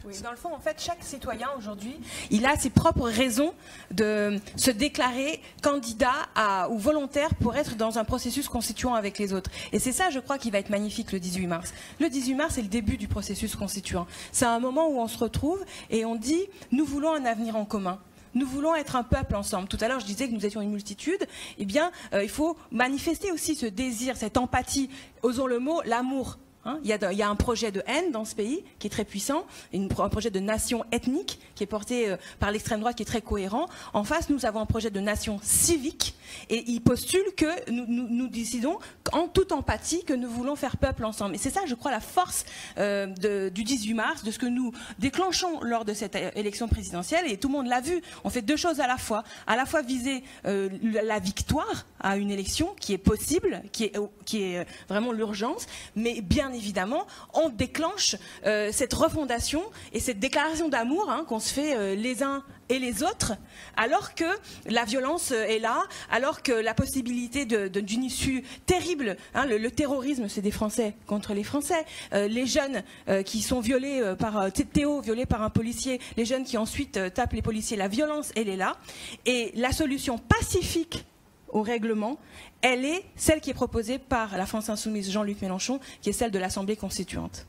Oui, dans le fond, en fait, chaque citoyen aujourd'hui, il a ses propres raisons de se déclarer candidat ou volontaire pour être dans un processus constituant avec les autres. Et c'est ça, je crois, qui va être magnifique le 18 mars. Le 18 mars, c'est le début du processus constituant. C'est un moment où on se retrouve et on dit « nous voulons un avenir en commun ». Nous voulons être un peuple ensemble. Tout à l'heure, je disais que nous étions une multitude. Eh bien, il faut manifester aussi ce désir, cette empathie. Osons le mot, l'amour. Hein, il y a un projet de haine dans ce pays qui est très puissant, un projet de nation ethnique qui est porté par l'extrême droite qui est très cohérent. En face, nous avons un projet de nation civique et il postule que nous décidons en toute empathie que nous voulons faire peuple ensemble. Et c'est ça, je crois, la force du 18 mars, de ce que nous déclenchons lors de cette élection présidentielle. Et tout le monde l'a vu. On fait deux choses à la fois viser la victoire à une élection qui est possible, qui est vraiment l'urgence, mais bien évidemment, on déclenche cette refondation et cette déclaration d'amour qu'on se fait les uns et les autres, alors que la violence est là, alors que la possibilité d'une issue terrible, le terrorisme, c'est des Français contre les Français, les jeunes qui sont violés par Théo, violé par un policier, les jeunes qui ensuite tapent les policiers, la violence, elle est là, et la solution pacifique au règlement, elle est celle qui est proposée par la France Insoumise Jean-Luc Mélenchon, qui est celle de l'Assemblée constituante.